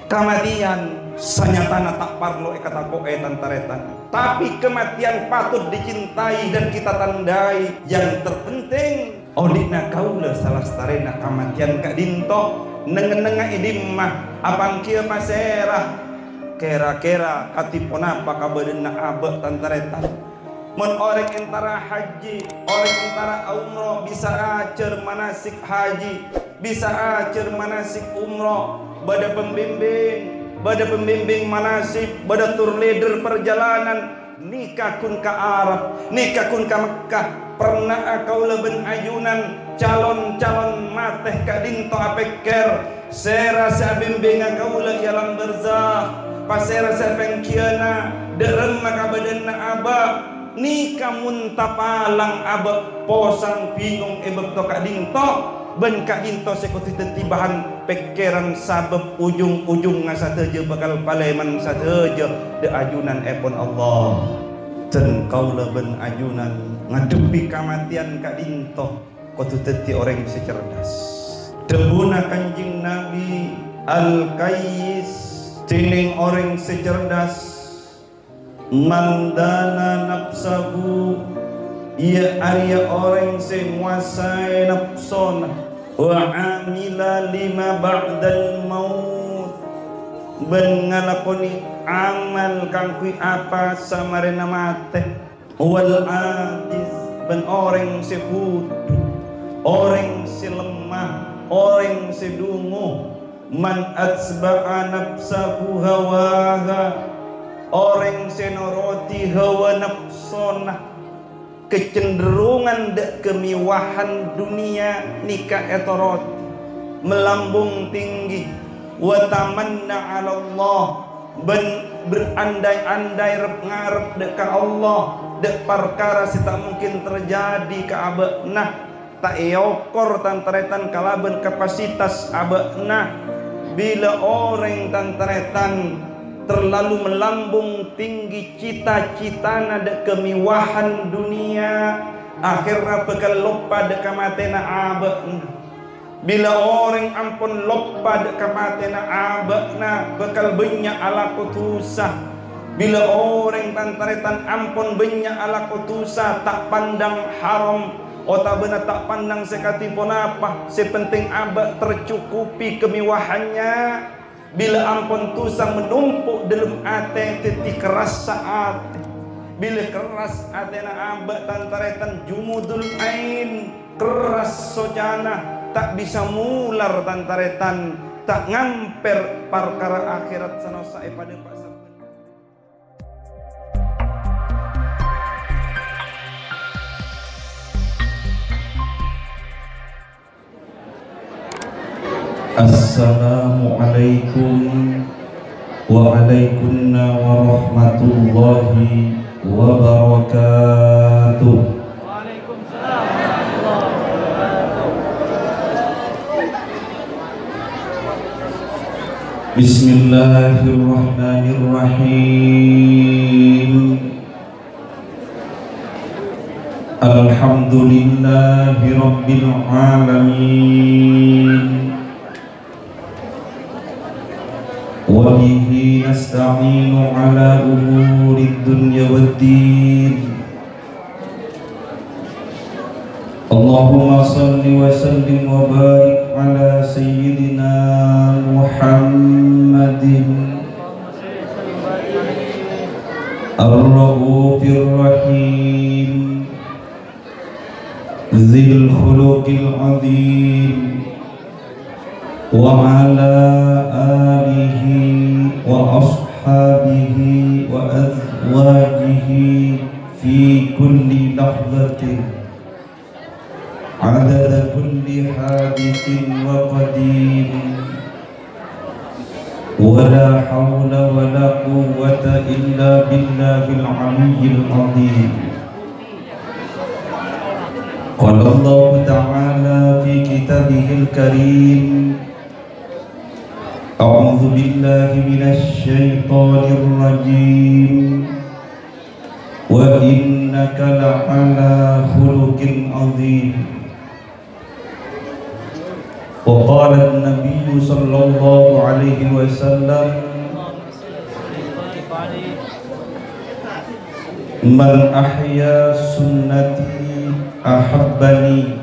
Kematian sanyatana tak parlo ekatako tantaretan, tapi kematian patut dicintai dan kita tandai. Yang terpenting odina kaula salah starena kematian kak dinto nengen-nenga idimah apang kia paserah kera-kera katipon apa kabadenna abek tantaretan. Mun orang antara haji, orang antara umroh bisa acer manasik haji, bisa acer manasik umroh, bada pembimbing manasik, bada tour leader perjalanan, nikah kun ke Arab, nikah kun ke Mekah. Pernah kau leben ayunan calon-calon mateh ka dinto apeker, serasa bimbingan kau le yalang berzah, pasera sepengkiana, derem maka badanna abah. Nikah muntapalang abek posang bingung ebek to kak dinto ben kak dinto sekuti tetibahan pekeran sabab ujung-ujung ngasateje bakal paleman sateje de ajunan epon Allah ten kaula ben ajunan ngadepi kematian kak dinto kudu teti orang secerdas debuna kanjing Nabi al-Qayyis tining orang secerdas mandana nafsahu ia arya orang senguasai nafsona wa amila lima ba'dal maut ben ngalakoni amal kang kui apa samarena mate wal ajiz ben orang seputu orang selemah orang sedungu man atsba'a nafsahu hawaha orang senoroti hawa nafsona kecenderungan dek kemiwahan dunia nikah etorot melambung tinggi wa tamanna ala Allah berandai-andai rep ngarep dek ka Allah dek perkara sita mungkin terjadi ke abekna tak eokor tantaretan kalaben kapasitas abekna bila orang tantaretan terlalu melambung tinggi cita-citana dek kemiwahan dunia akhirnya bekal lupa dek kamatena abekna. Bila orang ampun lupa dek kamatena abekna bekal banyak ala kutusah. Bila orang tantaretan ampun banyak ala kutusah tak pandang haram otabena tak pandang sekatipun apa sepenting abek tercukupi kemiwahannya. Bila ampun tusang menumpuk dalam ate teti keras saat bila keras atena abak tantaretan jumudul ain keras sojana tak bisa mular tantaretan tak ngamper perkara akhirat sanosai pada pak sabun. Assalamualaikum waalaikumsalam warahmatullahi wabarakatuh. Waalaikumsalam warahmatullahi wabarakatuh. Bismillahirrahmanirrahim. Alhamdulillahi rabbil alamin. وبه نستعين على أمور الدنيا والدين. اللهم صل وسلم وبارك على سيدنا محمد الرؤوف الرحيم ذي الخلق العظيم وعلى آله وأصحابه وأزواجه في كل لحظة عدد كل حادث وقديم ولا حول ولا قوة إلا بالله العلي العظيم. قال الله تعالى في كتابه الكريم أعوذ بالله من الشيطان الرجيم وإنك لعلى خلق عظيم. Wa qala an-nabiy sallallahu alaihi wasallam man ahya sunnati ahabbani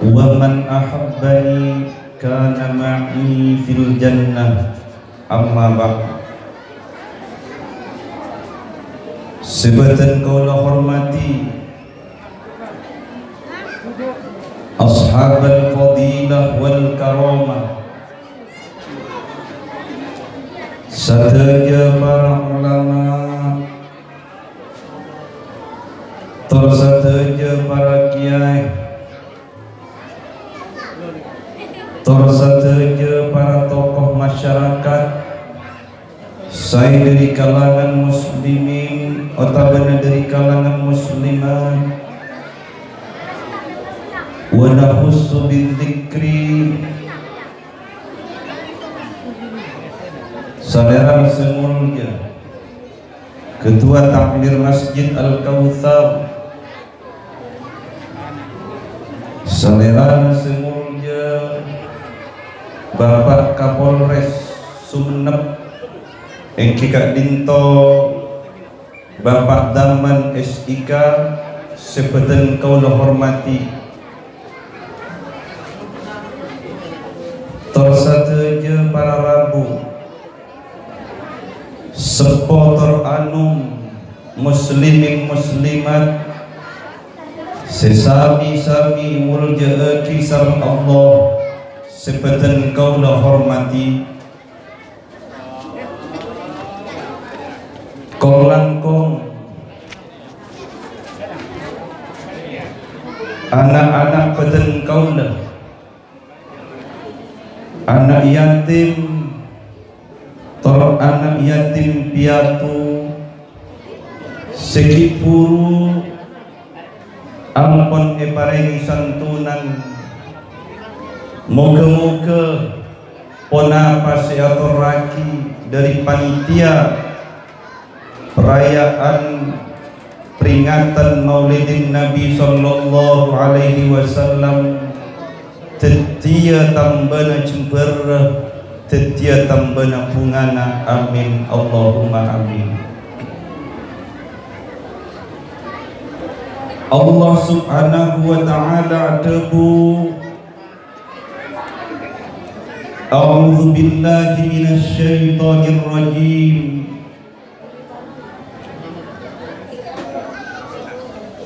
wa man ahabbani kana ma'i fil jannah. Amma ba'd. Sebatan kaulah hormati ashabal fadilah wal karamah, sahaja para ulama, sahaja para kiai, sahaja para tokoh masyarakat, saya dari kalangan muslimin atau dari kalangan muslimat, wa nakhussu bidzikri saudara semulja Ketua Takmir Masjid Al-Kautsar, saudara semulja Bapak Kapolres Sumenep Engki Kak Dinto, Bapak Daman SIK, sepetan kaulah hormati tersateja para rabu sepotor anum muslimin muslimat sesami-sami mulja kisar Allah sepetan kaulah hormati kong langkong anak-anak peten kaulah, anak yatim anak yatim piatu sekipuru ampun eparengi santunan, moga-moga ponapa seatur raki dari panitia perayaan peringatan Maulidin Nabi sallallahu alaihi wasallam tetia tambana jember, tetia tambana bungana. Amin Allahumma amin. Allah subhanahu wa ta'ala debu a'udzu billahi minasy syaithanir rajim.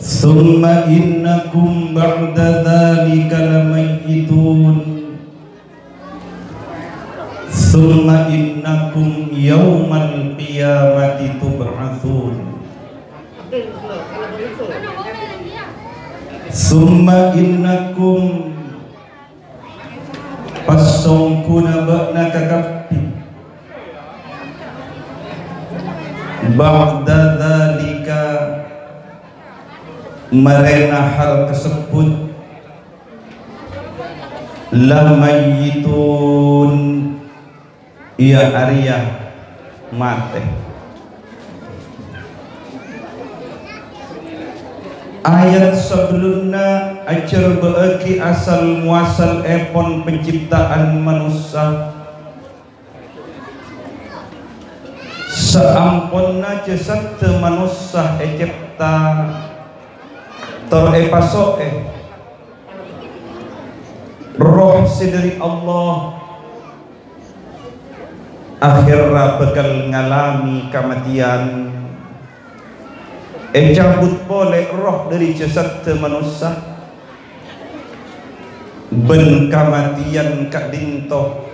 Summa innakum ba'da dzalika lamayyitun. Summa innakum yaumal qiyamati tub'atsun. Summa innakum pasongkuna ba'na kakapti ba'da dzalika marena hal tersebut lamayitun ia Arya mate. Ayat sebelumnya ajar beaki asal muasal epon penciptaan manusia seamponna jasad manusia ecipta terepasoe roh sedari Allah akhirnya bakal ngalami kematian. Cabut boleh roh dari jasad manusia ben kematian Kak Dinto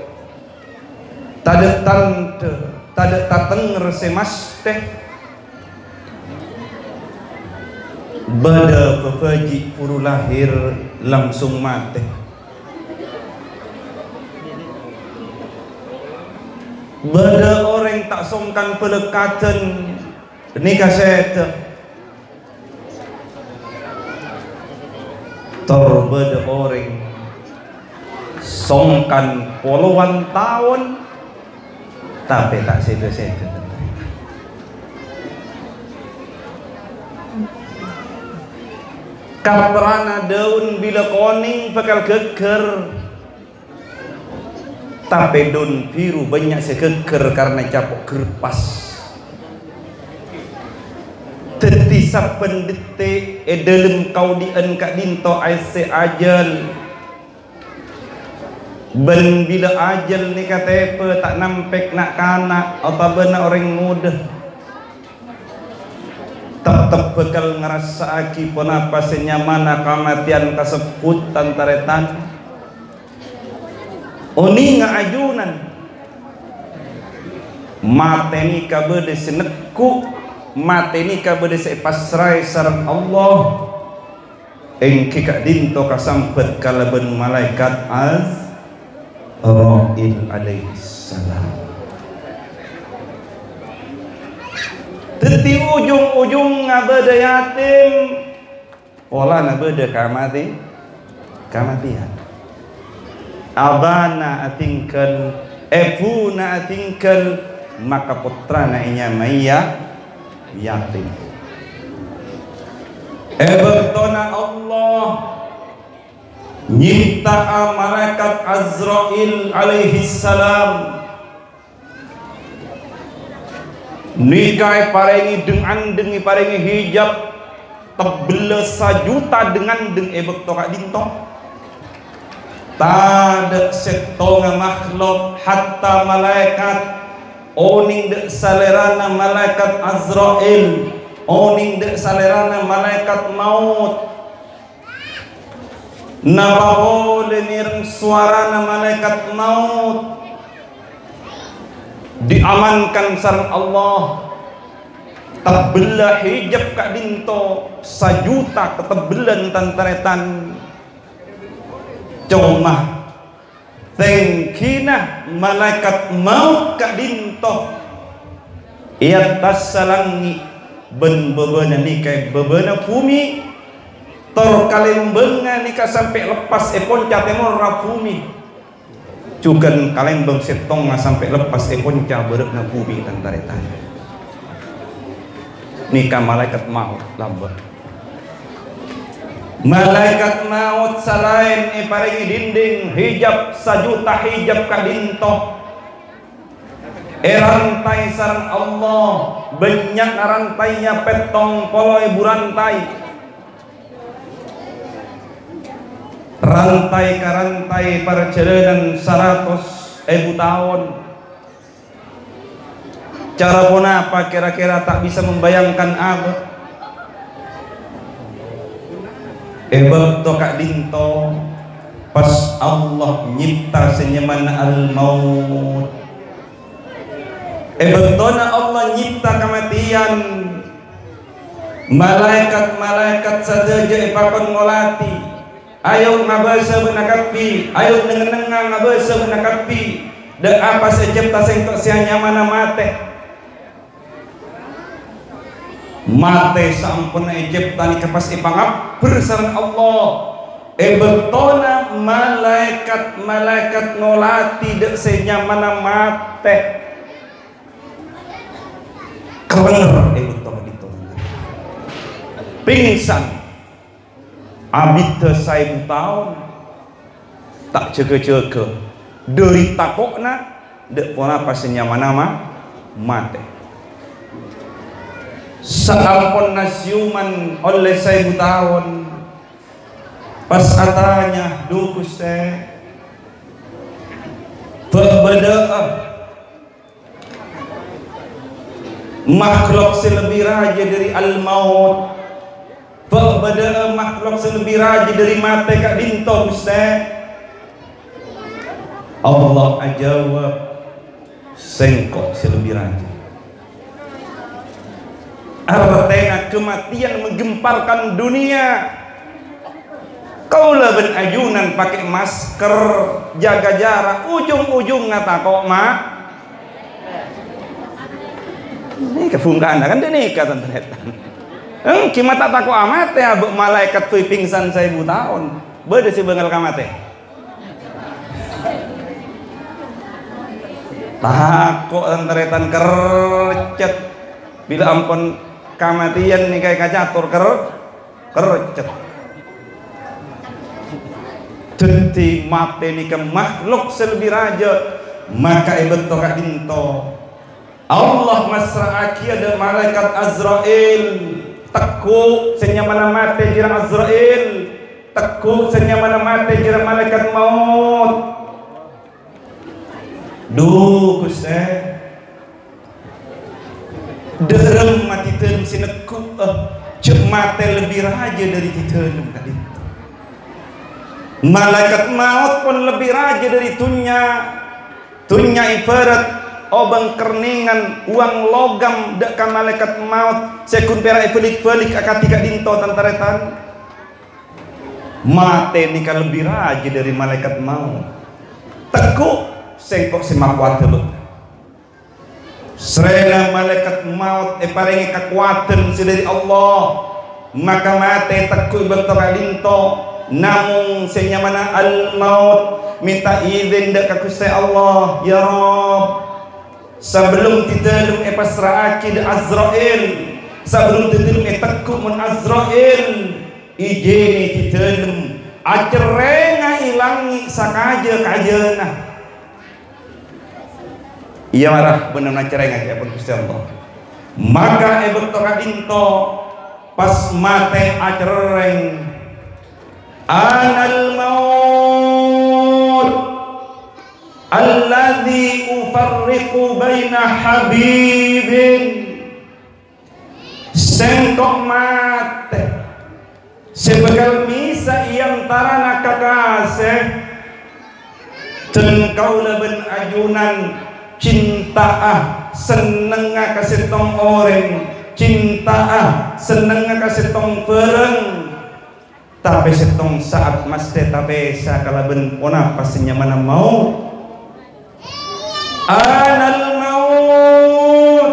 tada tante tada tateng resemas teh bada pepaji puru lahir langsung mati. Bada orang tak songkan pelekatan nikah set terbeda orang songkan puluhan tahun tapi tak setu-setu. kaprana daun bila koning bakal geger, tapi daun biru banyak segeger karena capok gerpas. Tetisa pendete dalam kau dien kak dinto aise ajal. Ben bila ajal ni katepe tak nampek nak kanak atau benar orang muda, tetap bekal ngerasa aki penapa senyamana kematian kasebut tantaretan. Oni ngajunan mateni kabede seneku, mateni kabede sepasrai sareng Allah. Engki kak dinto kasampet kalaben malaikat Azrail alaihi salam. Teti ujung-ujung ngabeda yatim, pola ngabeda kamatian. Abana atingkal, ebuna atingkal, maka putrana inya maya yatim. Ebertona Allah nyipta malaikat Azrail alaihi salam nikai parengi dengan dengi parengi hijab tebele sajuta dengan deng ebek toka dinto tada setonga makhluk hatta malaikat oning de salerana malaikat Azrail oning de salerana malaikat maut nabawole nireng suarana malaikat maut diamankan sareng Allah. Tebelah hijab kak dinto sajuta ketebelan tantaretan comah tengkina malaikat maut kak dinto ia tasalangi ben bebena nikai bebena bumi tor kalembenga nikah sampai lepas ponca temor bumi cukan kalembeng setong sampai lepas ponca berekna bumi tantaretan nikah malaikat maut lambat malaikat maut selain paringi dinding hijab sajuta hijab kadinto rantai sareng Allah banyak rantainya petong poloi burantai rantai ke rantai perjalanan 100.000 tahun. Cara pun apa kira-kira tak bisa membayangkan apa. Tokak dinto pas Allah nyipta senyaman al-maut. Betona Allah nyipta kematian. Malaikat-malaikat saja ipakon ngolati. Ayo ngabasa benakapi, ayo nengenengang ngabasa benakapi. Dan apa sejepta sengkok sianya mana mate. Mate sampun ejepta ni kepas ipangap bersarang Allah. Betona malaikat-malaikat ngolati dek senya mana mate. Kerenger betona itu. Pingsan. Abid 1000 tahun tak jaga-jaga dari takokna dek pona pasenya mana mate sampun nasyuman oleh 1000 tahun pas katanya dukus teh berbedaah makhluk selebih raja dari al-maut pada makhluk selebih raja dari mata kak dinto Ustaz. Allah ajawab sengkok selebih raja. Artena kematian menggemparkan dunia. Kaulah ben ajunan pakai masker, jaga jarak, ujung-ujung ngata kok mak. Ini kefungkaan kan dia nikah tantan. Kima tak takut amat ya malaikat tuh pingsan 1000 tahun beda si bengal kamate takut antaretan kercet bila ampun kamatian nih kayak kacatur kercet Tenti mate ni ke makhluk selebih raja, maka betul kak dinto Allah masra'aki ada malaikat Azrail tekuk senyamana mate jirang Azrail, tekuk senyamana mate jirang malaikat maut. Duh Gusti derem mati telum sinekuk cek mate lebih raja dari telum tadi. Malaikat maut pun lebih raja dari tunya ibarat obang kerningan uang logam dekat malaikat maut sekun perak pelik-pelik akatika dinto tantaretan mate ni kan lebih raja dari malaikat maut. Tekuk sengkok semakwat telut serena malaikat maut paringi kekuatan dari Allah, maka mate tekuk bentuk dinto. Namun senyamana al maut minta izin dekat Gusti Allah, ya Rabb sebelum titelum pasrahaki de Azrail, sebelum titelum tekuk mun Azrail ijeni titelum acerrenga ilangi sakaja kajana. Iya marah benar cerenga ya pun Gusti Allah. Maka betul dinto pas mate acereng Anal maut alladhi ufarriqu baina habibin, sengkok mate sebekal misa yang tarana kakasih tengkau leben ajunan cinta senengah kasih tong orang, cinta senengah kasih tong pereng. Tapi setong saat maste tapi sakalaben pona pasnya mana mau anal maut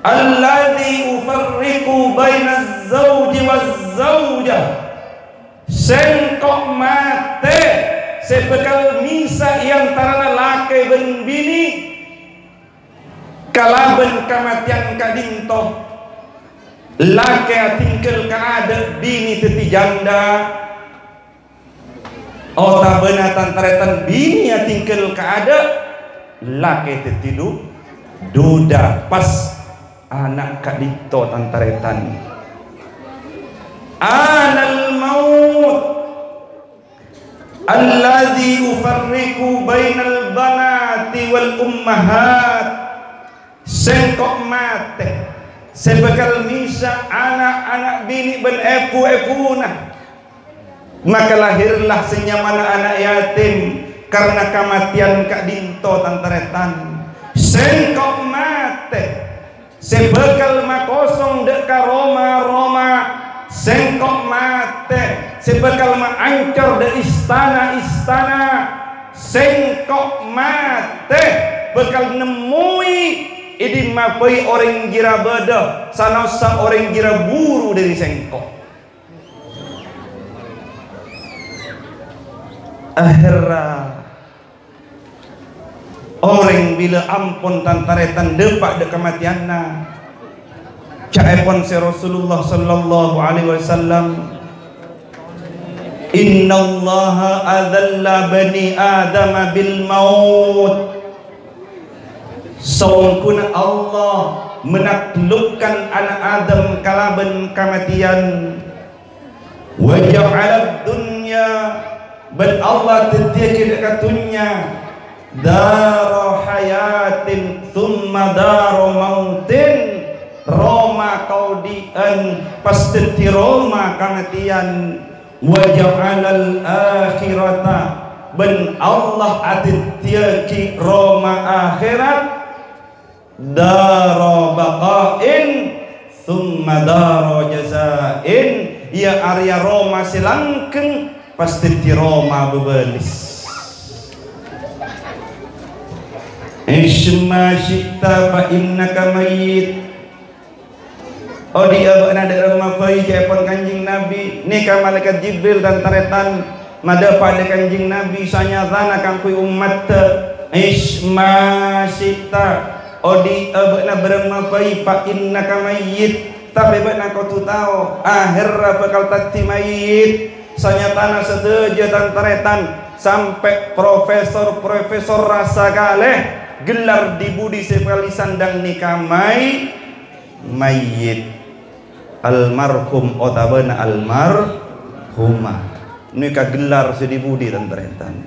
alladhi ufarriqu baina az-zawji waz-zawjah, sengkok mate sebekal misa yang tarana laki ben bini kalaben kamatian kadinto laki tinggal keada bini teti janda ota benatan taretan bini tinggal keada laki teti duda pas anak kadito tantaretan anal maut alladhi ufarriqu bainal banati wal ummahat, sengkok mate sebekal misa anak-anak bini ben epu-epuna, maka lahirlah senyamana anak yatim karena kematian kak dinto tantaretan. Sengkok mate sebekal makosong deka Roma, sengkok mate sebekal maancor de istana, sengkok mate bekal nemui idi mapai orang gira beda sanosa orang gira buru dari sengkok. Akhirnya orang bila ampun tantaretan depak de kematianna caepon si Rasulullah sallallahu alaihi wasallam, innallaha adzalla bani adama bil maut, sungguhnya Allah menaklukkan anak Adam kalaban kematian. Wa ja'alad dunya, bal Allah tetiaki dekat dunya daro hayatin thumma daro mautin, Roma kaudian pasti Roma kematian. Wa ja'alal akhirata, ben Allah atitiaki Roma akhirat daro baqain thumma daro jazain, ya Arya Roma silangkeng pasti ti Roma bebelis. Ishma syi'ta fa innaka mayyit. Odi abana da Roma pai kepon kanjing Nabi nika malaikat Jibril dan taretan mada pada kanjing Nabi sanyatana kangkui umat. Ishma syi'ta odi abana berema pai fa innaka mayyit, tapi bakna kau tu tahu akhir bakal tati mayit. sanyatana sedeja tantaretan sampai profesor rasa kaleh gelar dibudi sekali sandang nikamai mayit almarhum otabana almarhumah nikah gelar sedibudi tantaretan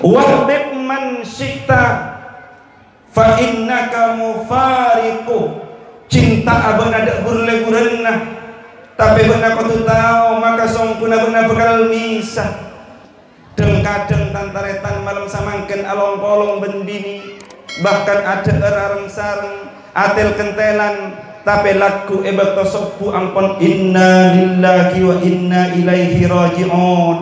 wahbib man syi'ta fa innaka mufariqu cinta abang ada gurle-gurena tapi benar kau tu tahu maka songkuna benar bekal misah dan kadang tantaretan malam samangken along polong bendini bahkan ada erareng sareng atel kentelan tapi laku ebat tosopu ampun inna lillahi wa inna ilaihi raji'un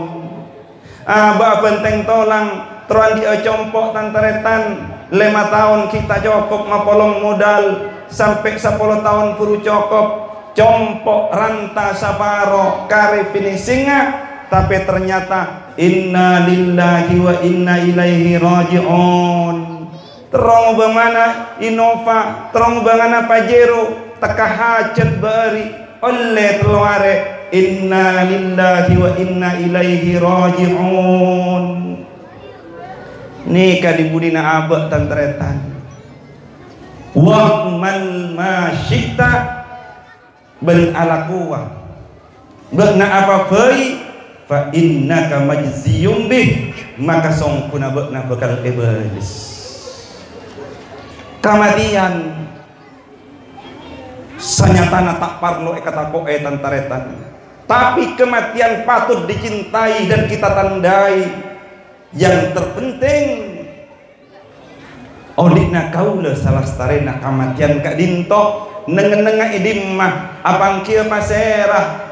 abah benteng tolang teruan dia compok tantaretan 5 tahun kita cukup ngapolong modal sampai 10 tahun puru cukup compok ranta saparo kare finishingnya tapi ternyata inna lillahi wa inna ilaihi raji'un terong bagaimana Innova terong bagaimana Pajero teka hajat bari oleh teluare inna lillahi wa inna ilaihi raji'un nikah di budina abak tantaretan wa man masyita ben ala kuwa bekna apa bayi fa innaka majziyum bih maka songkuna bekna bekal iblis kematian sanyatana tak parlo ekatako tantaretan tapi kematian patut dicintai dan kita tandai yang terpenting odikna kaula salah starena kematian kak dinto nengen-nenga idimah apang kia paserah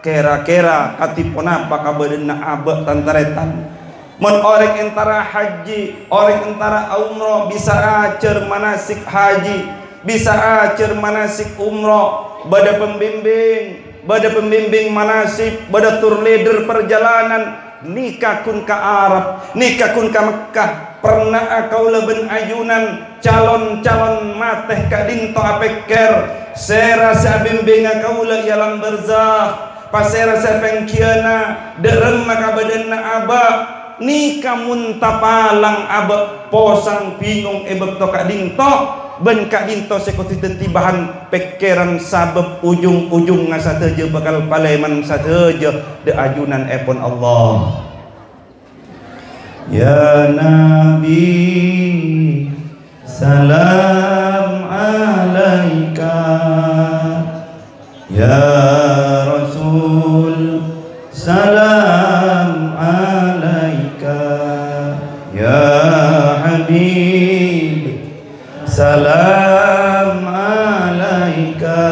kera-kera katipun apa kabadenna abak tantaretan mun orang antara haji orang antara umroh bisa acer manasik haji bisa acer manasik umroh bada pembimbing manasik bada tour leader perjalanan nikah kun ke Arab nikah kun ke Mekah pernah kaula ben ayunan calon-calon mateh kak dinto apeker serasa bimbinga kaula yalam berzah pasera sepengkiana derem maka badanna aba nikah muntapalang aba posang bingung ebek to kak dinto ben kak dinto sekoti tetibahan pekeran sabab ujung-ujung ngasateje bakal paleman sateje de ajunan epon Allah ya Nabi salam alaika ya Rasul salam alaika ya Habib salam alaika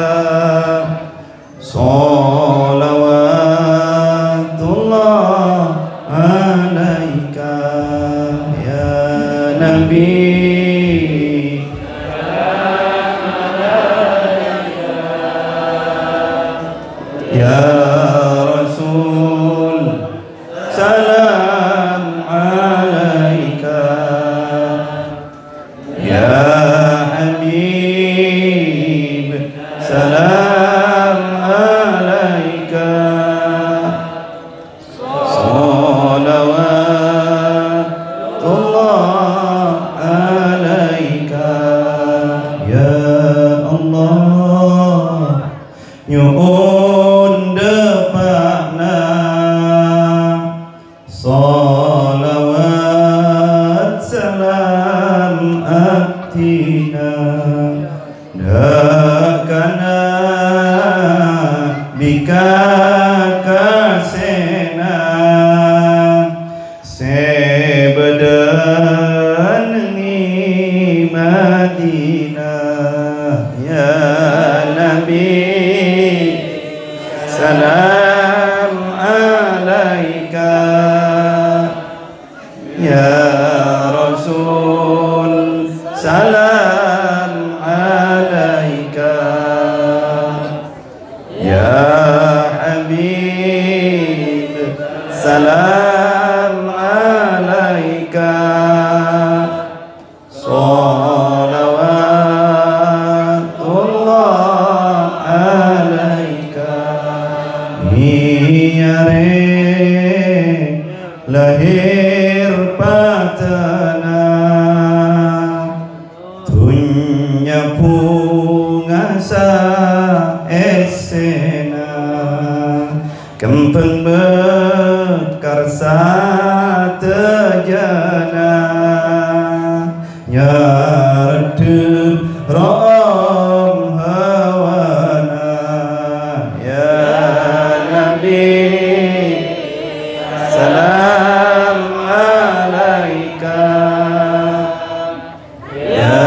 salawatullah alaika ya Nabi ya Rasul salam alaika ya Habib salam alaika salawatullah alaika ya Allah nyuun depakna salawat salam aktina dakana bika kasena sebedan ni Madinah ya Nabi salam alaika ya Rasul salam alaika ya Habib nyepungasa esena kempeng berkarsa tejana nyardup rom hawana ya Nabi salam alaika ya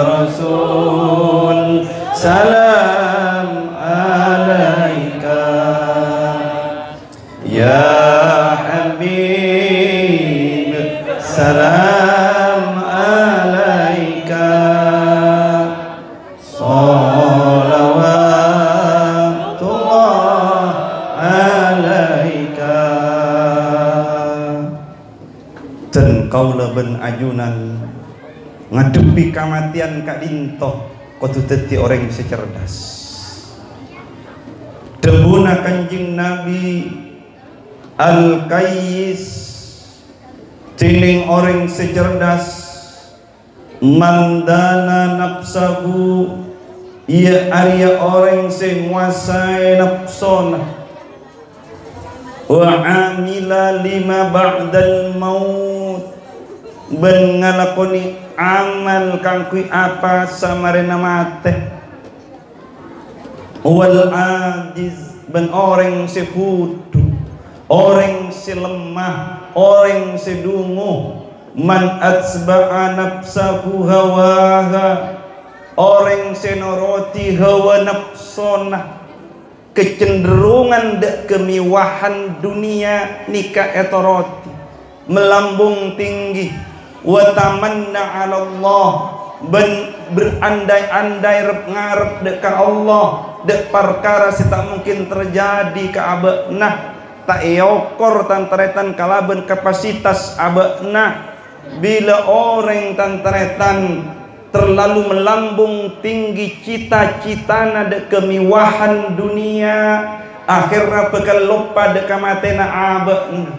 Rasul salam alaika ya Habib salam alaika salawatullah alaika dan kaula ben ajunan ngadepi kematian Kak Dinto kudu dadi orang secerdas debuna Kanjeng Nabi Al-Qayyis tining orang secerdas mandana nafsahu ia arya orang sing nguasai nafsona wa amila lima ba'dal maut ben ngalakoni amal kang kui apa samarena mate wal ajiz ben orang sekutu orang selemah orang sedungu man atsba'a nafsahu hawaha orang senoroti hawa nafsona kecenderungan dek kemiwahan dunia nikah etoroti melambung tinggi wa tamanna 'ala Allah berandai-andai rep ngarep dek Allah dek perkara sita mungkin terjadi ke abena tak yokor tantaretan kalaben kapasitas abena bila orang tantaretan terlalu melambung tinggi cita-citana dek kemiwahan dunia akhirnya bekal lupa dek kamatena abena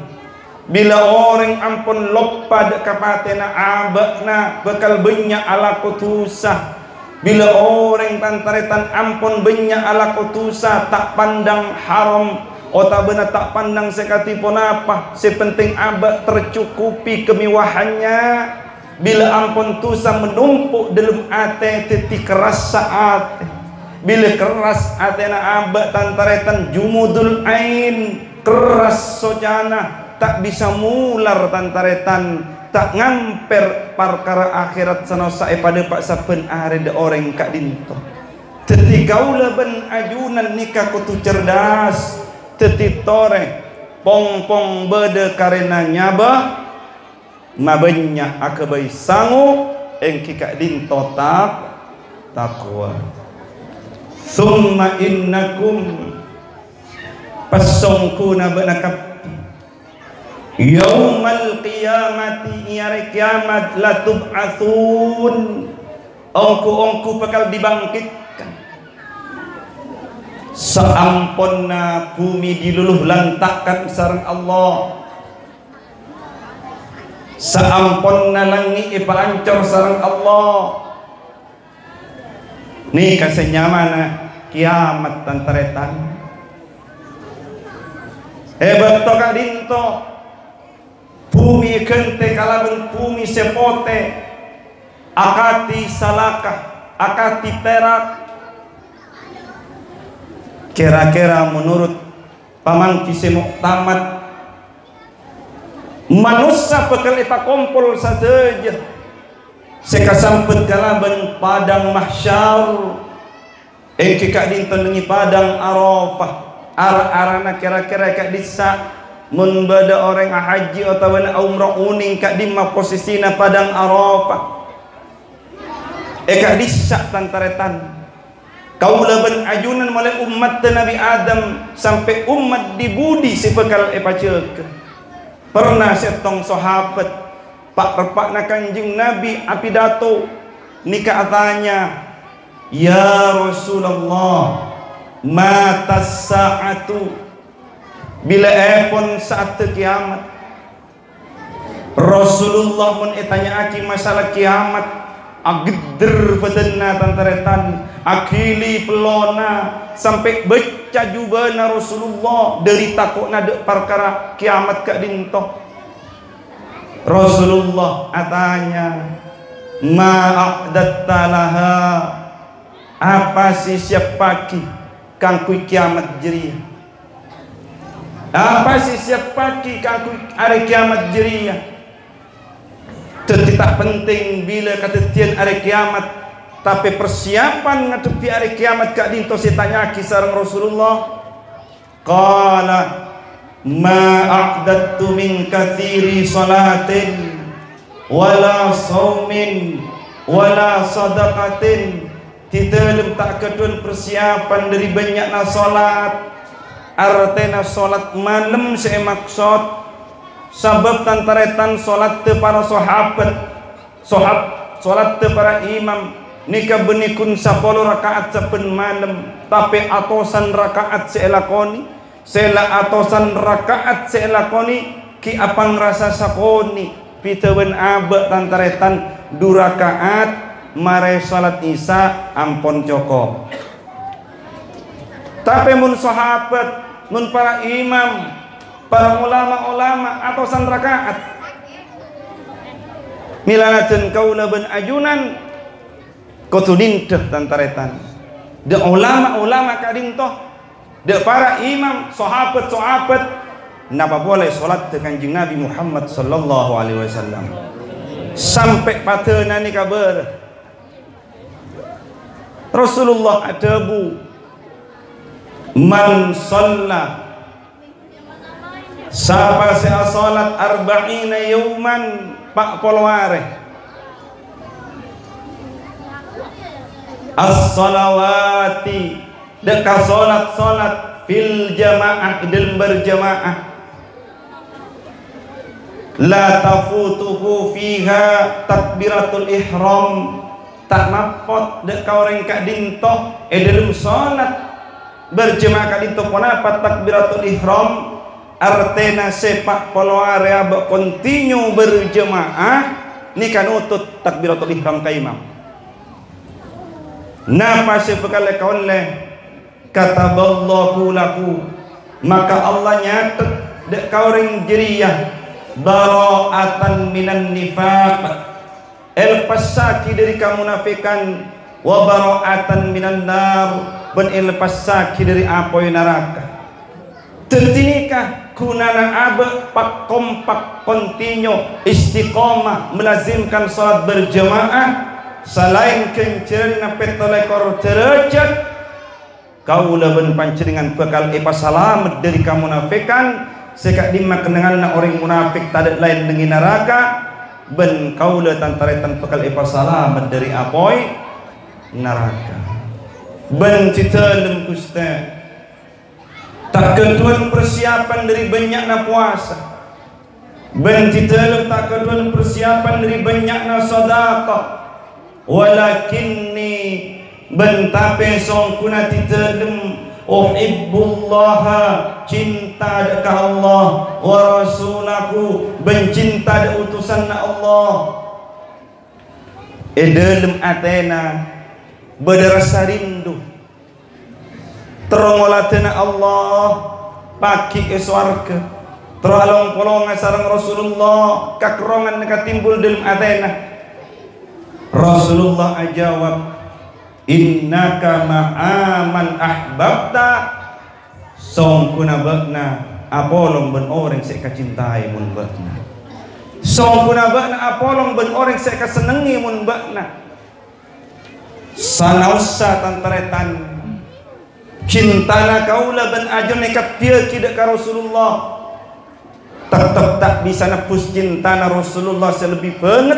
bila orang ampun lupa dek kamatena abena bekal banyak ala kutusah bila orang tantaretan ampun banyak ala kutusah tak pandang haram otak benar tak pandang sekati pun apa sepenting abad tercukupi kemiwahannya bila ampun tusa menumpuk dalam ate teti keras saat bila keras atena abad tantaretan jumudul ain keras sojana tak bisa mular tantaretan tak ngamper perkara akhirat sanosae pada pak saben are de orang Kak Dinto teti kaula ben ajunan nikah kutu cerdas teti tore pong-pong bede karena nyaba mabenya akabai sangu engki Kak Dinto takwa summa innakum pasongkuna benakap yaumal qiyamati iyare kiamat la tub'atsun ongku bakal dibangkitkan saamponna bumi diluluh lantakkan sareng Allah saamponna langit ipancor sareng Allah nih kasenyamana kiamat tantaretan hebat to Kak Dinto bumi kente kalaben bumi sepote akati salakah akati perak kira-kira menurut pamangki semuktamat manusia bekal ipa kompol saja sekasampet kalaben padang mahsyar engki Kak Dinto nengi padang Arafah arana kira-kira Kak disa mun bada orang haji atau umrah uning Kak dimma posisina padang Arafah Kak disa tantaretan kaula ben ajunan mulai umat Nabi Adam sampai umat dibudi sebekal epaceuk pernah setong sahabat pak repakna Kanjeng Nabi apidato nikah atanya ya Rasulullah matas saatu bila epon saat kiamat Rasulullah mun etanya aki masalah kiamat ageder petenna tantaretan akili pelona sampai baca juga na Rasulullah dari takutna dek perkara kiamat kak dinto. Rasulullah atanya ma'aqdatta laha, apa sih siap pagi kang kui kiamat jeria, apa sih siap pagi kang kui hari kiamat jeria. Tidak penting bila ketetian hari kiamat, tapi persiapan ngadepi hari kiamat kak dinto ditanya kisah Rasulullah. Qala ma aqdattu min kathiri salatin wala saumin wala sadaqatin, tidak tak kedun persiapan dari banyakna salat. Artena salat malam saya maksud sabab tantaretan solat te para sahabat, solat te para imam nikah benikun 10 rakaat saben malam, tapi atosan rakaat seelakoni, sela atosan rakaat seelakoni ki apang rasa sakoni pitawen abe tantaretan 2 rakaat mare salat isya ampon cokok. Tapi mun sahabat, mun para imam, para ulama-ulama atau san rakaat milanajen kaula ben ajunan kotudin deh tantaretan de ulama-ulama kadintoh de para imam sahabat-sahabat napa boleh salat dengan kanjeng Nabi Muhammad sallallahu alaihi wasallam sampai patena ni kabar Rasulullah adabu man shalla sapa saya salat 40 yauman pak polware as-salawati deka salat fil jamaah dalam berjamaah la tafutuhu fiha takbiratul ihram, tak mapot deka orang kak dinto dalam salat berjamaah kak dinto kenapa takbiratul ihram. Artena sepak poloare abak kontinu berjemaah ni kan utut takbiratul ihram ka imam. Napa sepekale kauleh kataballahu lahu, maka Allah nyatet dek kauring jeriyah bara'atan minan nifaq, elpasaki dari kemunafikan, wa bara'atan minan nar, ben elpasaki dari apoy neraka. Tentinikah kunana abe pak kompak kontinu istiqomah melazimkan salat berjamaah selain kencerna petolekor derajat kaula ben panceringan bakal selamat dari kemunafikan sekak dimma kenangan orang munafik tadak lain dengan neraka ben kaula tantaretan bakal selamat dari apoy neraka ben citalem kusta tak keduan persiapan dari banyakna puasa, bentitelem tak keduan persiapan dari banyakna sedekah, walakinni bentape songkuna titelem uhibbullaha, cinta dekat Allah, wa rasulahu, bencinta de utusan Allah. Dalam atena berasa rindu terongolatena Allah pagi ke swarga teralong polongan sarang Rasulullah kakrongan katimbul dalam atena. Rasulullah ajawab innaka ma'aman ahbabta songkuna bakna apolong ben orang saya kacintai mun bakna, songkuna bakna apolong ben orang saya kasenengi mun bakna. Sanausa tantaretan cintana kaula ben aja nekat dia tidak ke Rasulullah tetap tak bisa nepus cintana Rasulullah selebih banget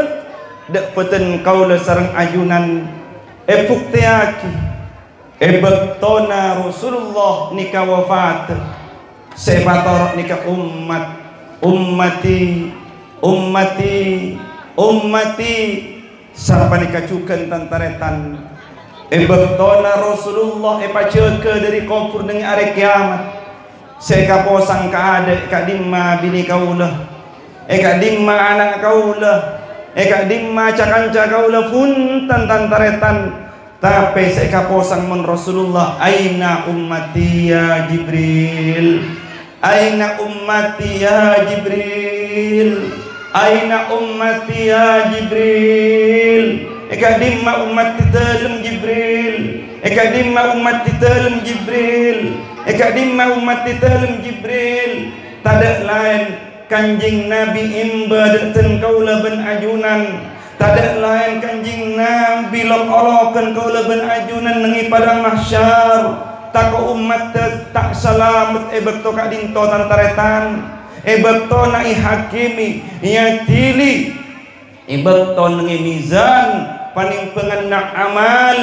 dak peten kaula sareng ajunan buktiaki bektona Rasulullah nika wafat sepator nika ummati sampai nika cukan tantaretan bektona Rasulullah paceke dari kubur dengan hari kiamat seka posang ka adek ka dimma bini kaulah ka dimma anak kaulah eka dimma cakanca kaula punten tantaretan tapi seka posang mun Rasulullah aina ummati ya Jibril aina ummati ya Jibril aina ummati ya Jibril eka dimma ummati telem Jibril eka dimma ummati telem Jibril eka dimma ummati telem Jibril tadak lain Kanjing Nabi imbadaten kaula ben ajunan tadak lain Kanjing Nabi lok-olokan kaula ben ajunan nengi padang mahsyar tako umat tak selamat bekto kak dinto tantaretan bekto nai hakimi yatili bekto nengi mizan paning pengenak amal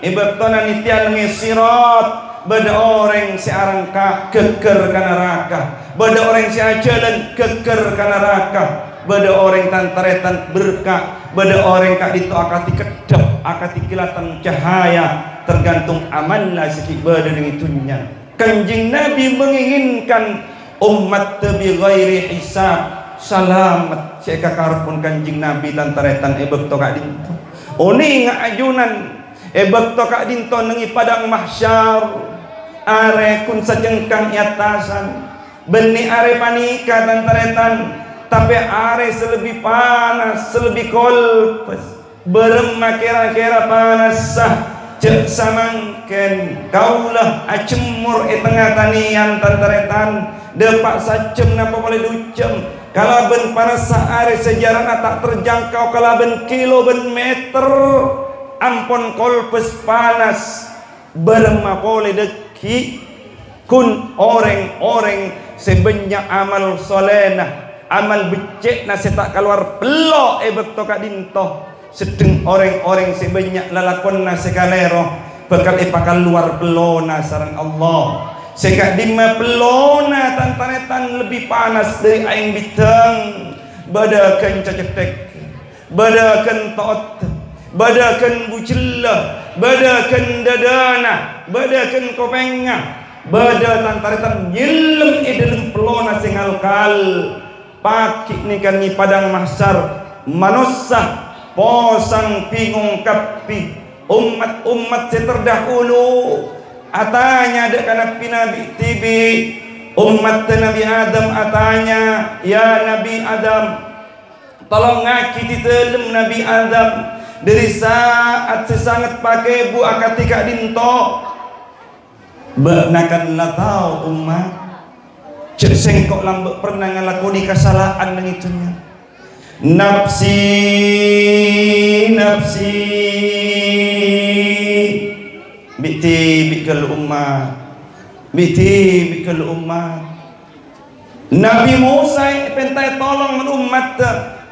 bekto nanitian nengi sirat bada orang si arangka keker kana neraka bada orang si ajalan keker kana neraka bada orang tantaretan berkah bada orang kak dito akati kedap akati kilatan cahaya tergantung amalna sikit bada dengan itunya. Kanjing Nabi menginginkan umat bi ghairi hisab selamat seka karpun Kanjing Nabi tantaretan bekto kak dinto oni ngajunan bekto kak dinto nengi padang mahsyar are kun sajengkang iatasan benih are panika tantaretan tapi are selebih panas selebih kolpes berema kira-kira panas sah cek samangken kaulah acemur tengah tanian tantaretan depak sacem napa boleh ducem kalau ben panas sah are sejarahna tak terjangkau kalau ben kilo ben meter ampun kolpes panas berema boleh dek kun orang-orang sebanyak amal solena amal becek nasi tak keluar pelok bekto kak dinto sedeng orang-orang sebanyak lalakon nasi kalero bakal pakal luar pelona sarang Allah sekak dima pelona tantaretan lebih panas dari aing biteng badakan cacetek badakan taot badakan bucillah badakan dadana badakan kopengah bada tantaretan nyelem dalam pelona singalkal pakik ni kan ni padang mahsyar manusia posang bingung kapi umat-umat seterdahulu atanya dek kana Nabi tibi umat Nabi Adam atanya ya Nabi Adam tolong ngaki telem Nabi Adam dari saat sesangat pakai bu akatika dinto benakan lah tahu umat cek sengkok lambek pernah ngelakoni kesalahan dengan itunya nafsi nafsi biti bikal umat biti bikal umat Nabi Musa pentai tolong umat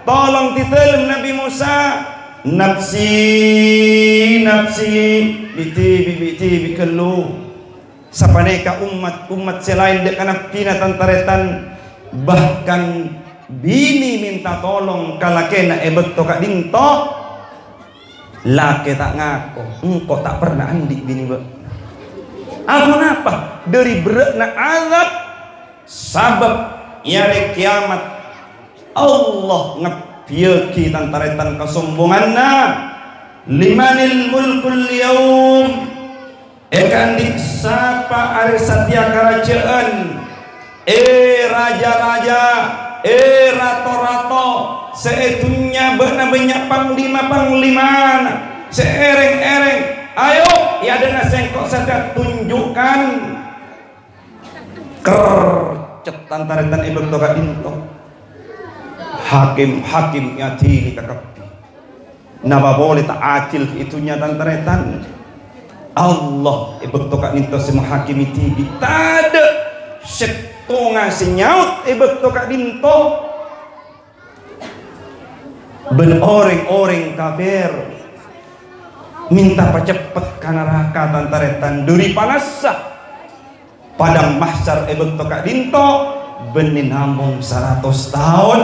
tolong titelem Nabi Musa nafsi nafsi biti bikalu sapaneka umat selain dek kana pina tantaretan bahkan bini minta tolong kalakena bekto kak dinto laki tak ngaku engkau tak pernah andik bini be apa napa dari beratna azab sabab yare kiamat Allah ngepiyeki tantaretan kesombonganna limanil mulkul yaum ekan disapa are satya kerajaan raja-raja rato-rato seetunya benar banyak panglima seereng-ereng ayo ya dengan sengkok saja tunjukkan kercet tantaretan ibn toka dinto hakim yati kakapi nama boleh tak acil itunya tantaretan Allah ibn toka dinto semua hakim itu tak ada setonga senyaut ibn toka dinto ben orang-orang kafir minta pacepet kana neraka tantaretan duri panasa padang mahsyar ibn toka dinto benin namung 100 tahun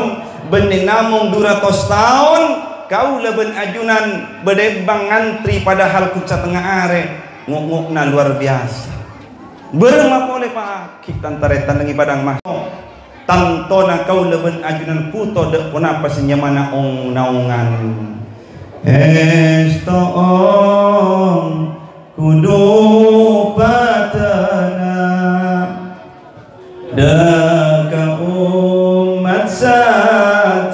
benin namung 200 tahun kau leben ajunan bedebang ngantri padahal kuca tengah are nguk-ngukna luar biasa berma boleh pak kita tantaretan dengan padang mahsyar tantona kau leben ajunan puto dek punapa senyamana ong naungan estoong kudu patana deka umat satajana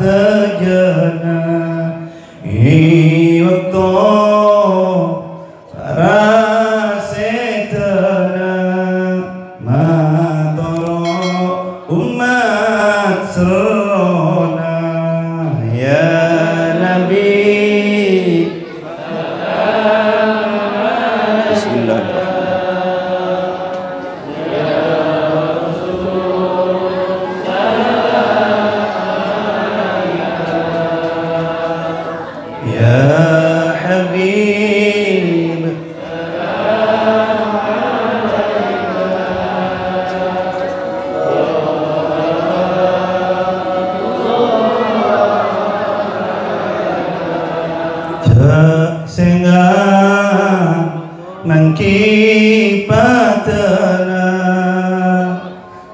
iyoto rasetana matoro umat serona ya Nabi. Mangkipatana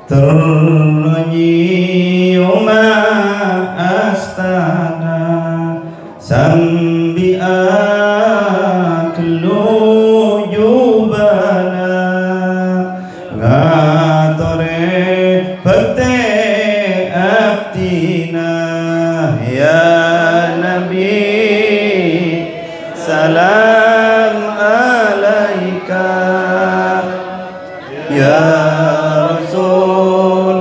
terlanyi oma astana sambi'a kelujubana ngatore pete abdina ya Nabi salam alaika ya Rasul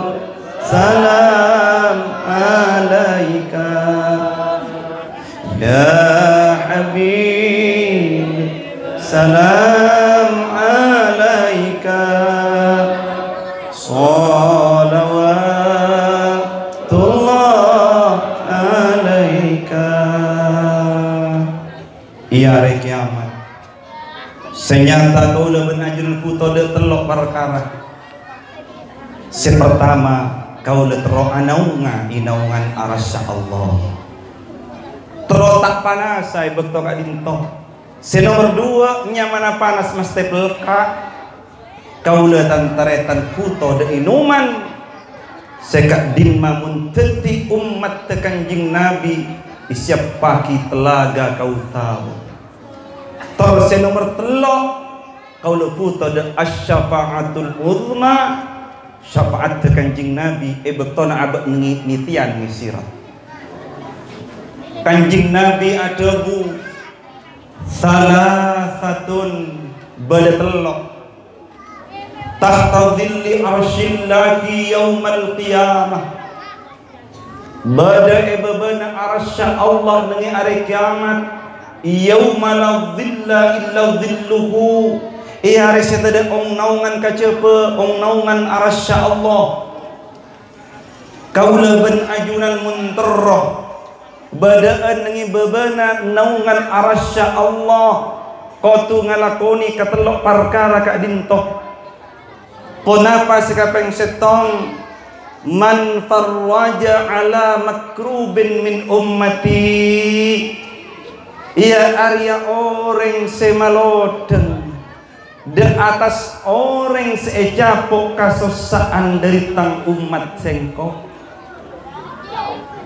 salam alaika ya Habib salam alaika salawatullah alaika. Iya hari kiamat senyata kau leben ajrul puto de telok perkara sepertama kau le tero anaunga inaungan arasya Allah tero tak panasai bekto kak dinto senomor dua nyamana panas mesti pelka kau le tantaretan puto de inuman sekak din mamun teti umat tekanjing Nabi isiap paki telaga kau tahu terus nomor telok kau leputo de asyafaatul uzma syafaat kanjing Nabi betona abad nitian ngisirat kanjing Nabi ada bu salah satun bada telok tahta dhilli arsyillahi yaumal qiyamah bada bebena arsya Allah nengi hari kiamat yauma la dhilla illa dhilluhu hari setada ong naungan kacepe ong naungan arasya Allah kaula ben ajunan munterroh badaan nengi bebana naungan arasya Allah kotu ngalakoni katelok perkara kak dintoh ponapa sekapeng setong man farwaja ala makrubin min ummati ia Arya orang semalodeng de atas orang seejapok kasosaan dari tang umat sengko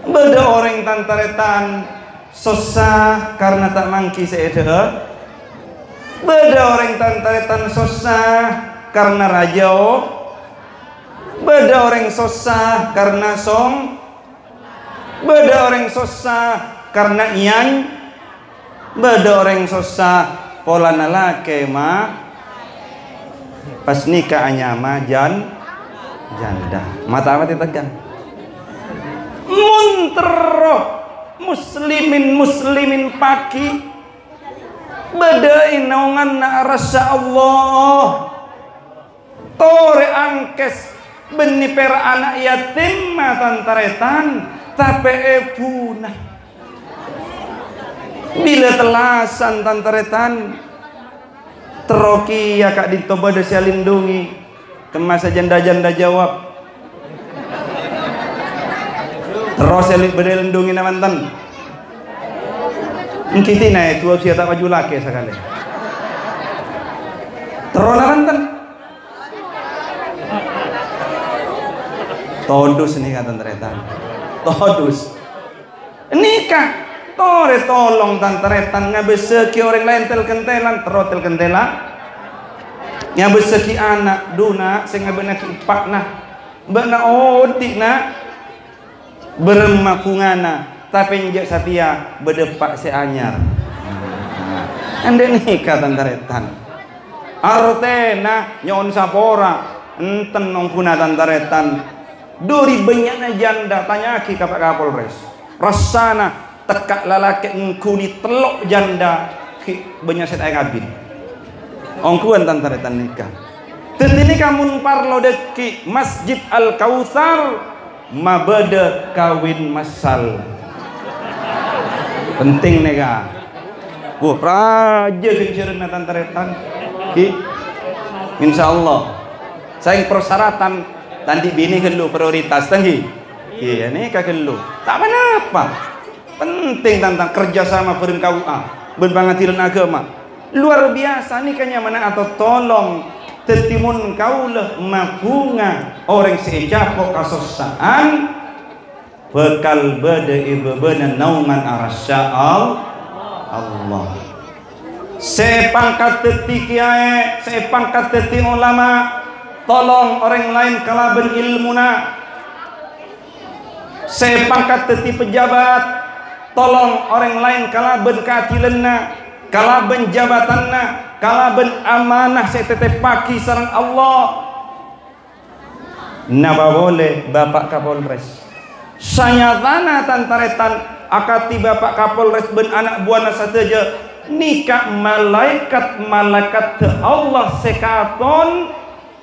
beda orang tantaretan sosah karena tak mangki seeda beda orang tantaretan sosah karena rajao beda orang sosah karena song beda orang sosah karena ian beda orang susah pola nalake ma pas nikah anyama janda mata mati tegang munterroh muslimin paki beda inaungan na rasa Allah tore angkes beni per anak yatim matantaretan tapi punah bila telasan tantaretan teroki ya kak ditoba desa lindungi kemasa janda-janda jawab terus elit bedel lindungi namantan ngkiti naik tua sia tak maju laki sekali terus namantan Todus nih kata teretan. Todus. Nikah. Tore tolong tantaretan ngabeseki orang lain tel kentelan terotel kentela. Ngabeseki anak duna sing ngabenaki ipak nah. Bana odik na bermakungana tapi njek satia bedepak seanyar. Ande nikah tantaretan. Artena nyon sapora enten nongkuna tantaretan. Duri banyakna janda tanyaki ka Pak Kapolres. Rasana tekak lalaki ngkuni telok janda banyak set ayang abin ongkuan tantaretan nikah tetini kamun parlo deki Masjid Al Kautsar mabede kawin masal penting nega raja gencerna tantaretan ki insyaallah saing persyaratan tadi bini gelu prioritas tanggi iya nikah gelu tak apa penting tentang kerjasama beren KUA berpangatilan agama luar biasa nikahnya mana atau tolong tetimun kaulah mapunga orang sejapok kasosaan bekal bade ibebena nauman arasya Allah sepangkat teti kiai sepangkat teti ulama tolong orang lain kalaben ilmuna sepangkat teti pejabat tolong orang lain kalaben keadilanna kalaben jabatanna kalaben amanah saya tetep paki sareng Allah napa boleh Bapak Kapolres sanyatana tantaretan akati Bapak Kapolres ben anak buana sateja nikah malaikat Allah sekaton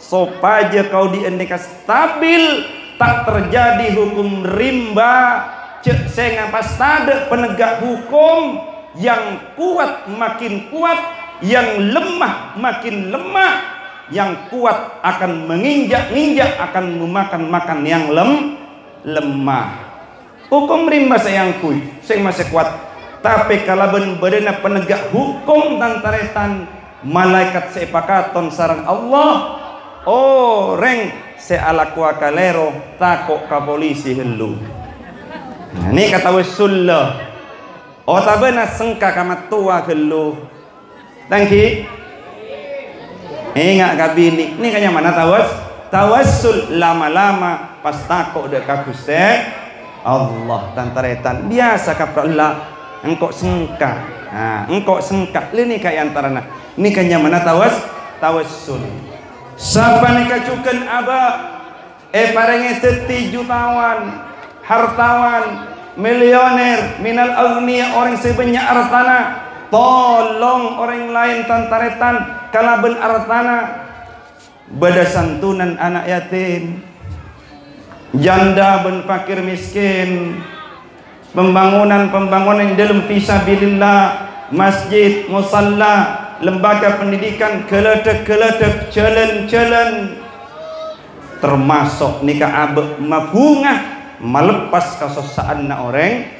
sopaja kau diendeka stabil tak terjadi hukum rimba cek saya pas ada penegak hukum yang kuat makin kuat yang lemah makin lemah yang kuat akan menginjak-injak akan memakan yang lemah hukum rimba saya yang kui saya masih kuat tapi kalau benar penegak hukum tantaretan malaikat sepakaton sarang Allah orang sealakwa kalero takok ka polisi helu. Nah, ini kata wasulla. Otabena sengka kamat tua helu. Tangki. Ingat kabini. Ini kanya mana tawassul lama-lama pas takok dek ka Gusti Allah tantaretan biasa kapra engkau sengka. Nah, engkau sengka. Ini kayak antarana. Ini kanya mana tawassul. Sapa nikacukan aba parenge teti jutawan hartawan milioner minal agniya orang sebanyak artana tolong orang lain tantaretan kalaben artana beda santunan anak yatim janda ben fakir miskin pembangunan yang dalam fisabilillah masjid musalla lembaga pendidikan keledek jalan termasuk nikah abe mabungah melepas kesosaan na orang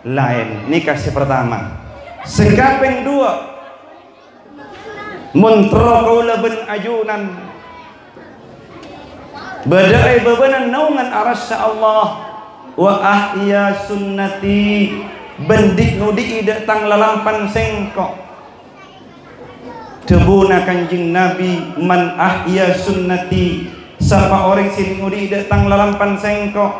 lain nikah si pertama sekaping dua muntro kaula ben ajunan badai bebenan naungan arasya Allah wa ahya sunnati bendik nudi datang lalampan sengkok debuna kanjing Nabi man ahya sunnati sapa orang sini ngudi datang lalampan sengkok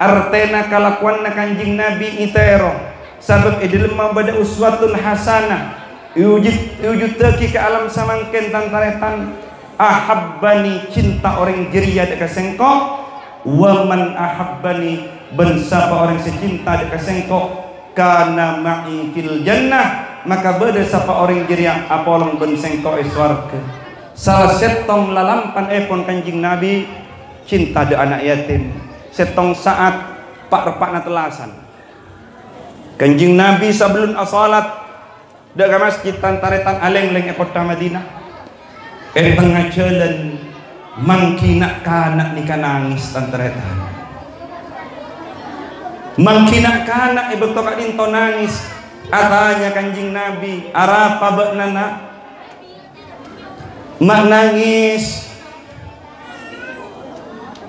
artena kalakuan na kanjing Nabi itero sabab idilma bada uswatul hasanah wujud teki ke alam samangken tantaretan ahabbani cinta orang geria deka sengkok wa man ahabbani ben sapa orang secinta deka sengkok kana ma'i fil jannah maka beda sapa orang jeria apolong ben sengko iswarga salah setong lalampan epon kanjing Nabi cinta de anak yatim setong saat pak repakna telasan kanjing Nabi sebelum asalat daga masjid tantaretan aleng-leng kota Madinah tengah jalan mangkina kanak nikah nangis tantaretan mangkina kanak ibu tokak dinto nangis atanya kanjing Nabi arapa baknana mak nangis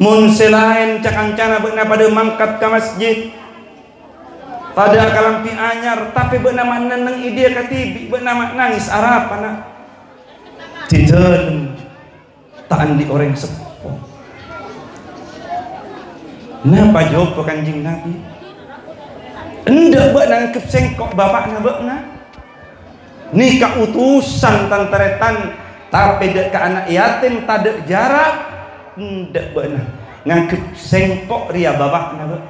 mun selain cakancana beuna pada mangkat ke masjid pada kalampi anyar tapi beuna maneneng ide katibi beuna nangis arapana tideun taan di orang sepuh. Napa jawab Kanjeng Nabi? Endak beuna ngkep sengkok bapakna beuna. Nikah utusan tantaretan tapi dek ke anak yatim tadek jarak ndak beuna ngangkep sengkok ria bapakna beuna.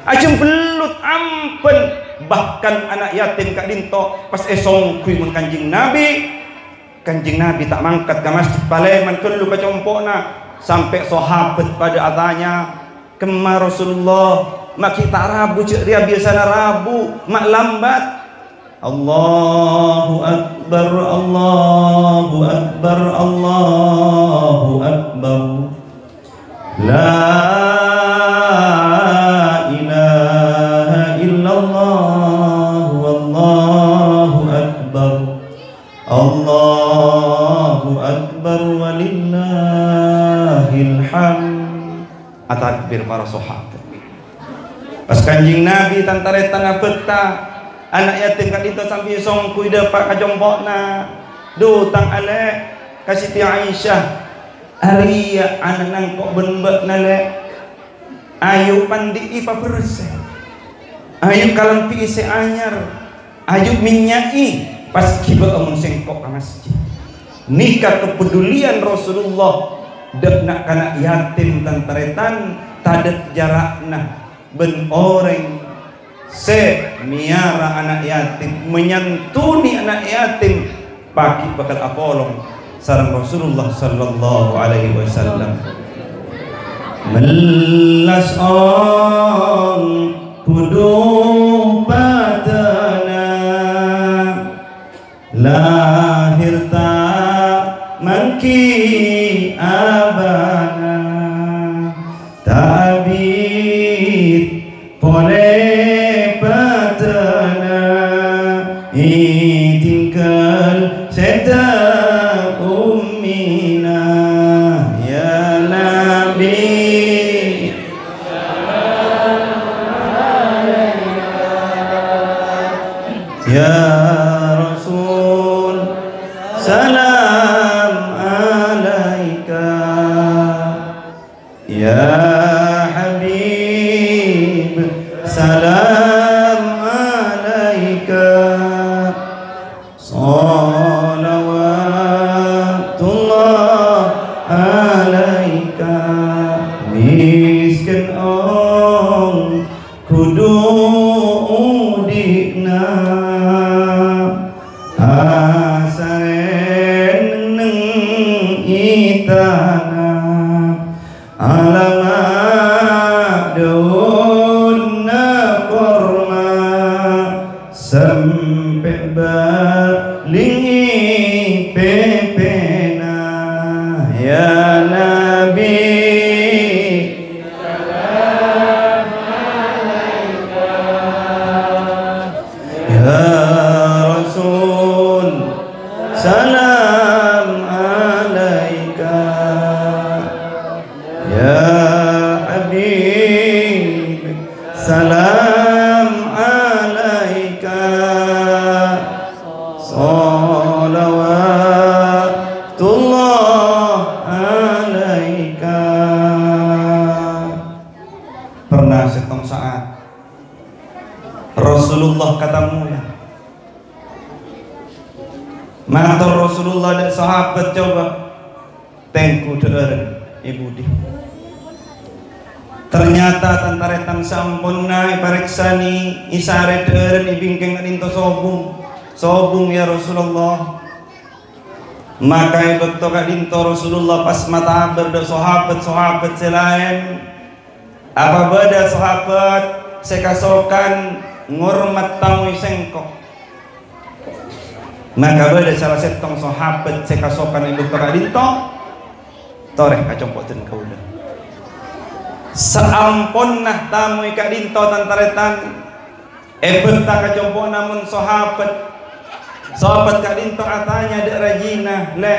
Ajeng belut ampen bahkan anak yatim kak dinto pas esong kui mun Kanjeng Nabi tak mangkat ke masjid Paleman kelu ke compokna sampai sahabat pada adanya kemar Rasulullah mak kita rabu cek dia biasana rabu mak lambat. Allahu Akbar Allahu Akbar Allahu Akbar La ilaha illallah Wallahu Akbar Allahu Akbar walillahil hamd. Atakbir para sahabat. Pas Kanjeng Nabi tantaretan peta anak yatim kat itu sampai songkui dapat kajompokna dutang ale ka Siti Aisyah aria anak nang kok benbek nale ayu pandi ipa perse ayu kalampi isi anyar ayu minyai pas kiba amun sengkok ke masjid. Nikah kepedulian Rasulullah dek nak kana yatim tantaretan tadet jarakna ben orang se miara anak yatim menyantuni anak yatim pagi bakal apolong sareng Rasulullah sallallahu alaihi wasallam melas on kudu padana lahir tak mangki abana tabit boleh patana itingkal seta ummina ya Nabi ya Rasul salam alaika ya Habib salam alaika salawatullah alaika miskin ong kudu udikna asaren neng itana alamat daunna korma sampai balingi pepena ya Nabi ya Rasul salam alaika ya Habib salam alaika salawatullah alaika. Pernah setong saat Rasulullah katamu ya matur Rasulullah dan sahabat coba tengku deur ibu di ternyata tantaretan sampurna pariksani isare deur ibingkeng adinto sobung ya Rasulullah maka ibekto kadinto Rasulullah pas mata berdo sahabat selain apa beda sahabat sekasokan ngurmat tamu sengkok maka beda salah setong sahabat sekasokan ibu kadinto toreh kacompoten kauda saampun nah tamu kadinto tantaretan ebeta kacompok namun sahabat kadinto atanya dek rajina le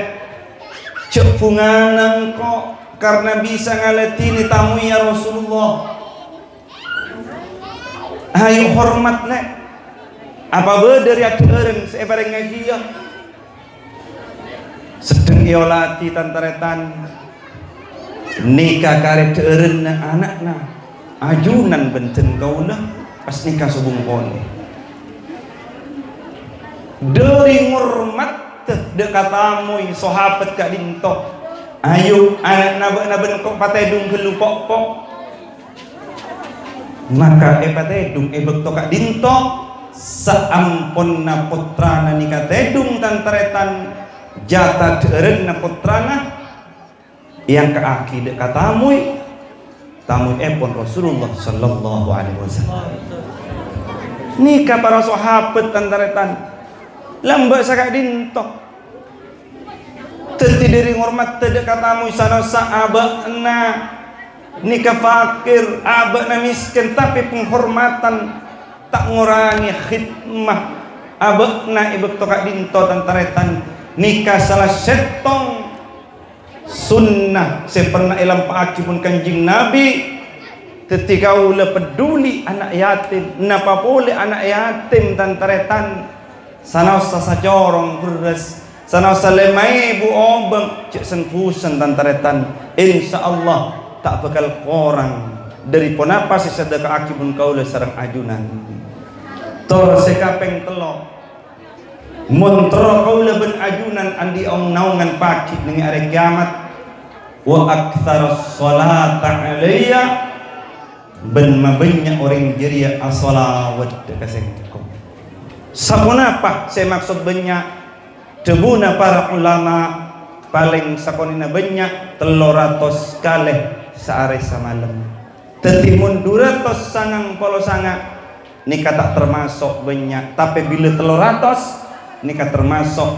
cek punganan kok karena bisa ngaletini tamu ya Rasulullah. Ayo hormat le. Apa beder ya keren sebareng ngaji ya. Sedeng iolati tantaretan nikah kare keren anakna ajunan benten kaula pas nikah subung kone. Dari ngurmat dekat tamu sahabat kak dinto. Ayo anak naben kok patedung gelu pok-pok. Maka patedung bekto kak dinto saamponna putrana nikah tedung tantaretan jatah derenna putrana yang keaki dekat tamu epon Rasulullah sallallahu alaihi wasallam. Nikah para sahabat tantaretan lambak sakak dinto teti dari ngormat dekat tamu sana saabana nikah fakir abana miskin tapi penghormatan tak ngurangi khidmah abana ibek tokak dinto tantaretan nikah salah setong sunnah saya pernah ilam paaki pun kanjing Nabi ketika ula peduli anak yatim napa boleh anak yatim tantaretan sanausa sacorong beres sanausa lemai bu obeng cek senpusan tantaretan insyaallah tak bakal korang dari ponapa si sedekah akibun kaula sareng ajunan tor sekapeng telo montro kaula ben ajunan andi ong naungan pagi ning are kiamat wa aktsarus salata alayya ben mabenya orang jeria as-salawat kasengko sapunapa saya maksud benya debuna para ulama paling sakonina benya 300 kalih saare samalam tetimun 200 sangang polo sanga nikah tak termasuk banyak tapi bila 300 nikah termasuk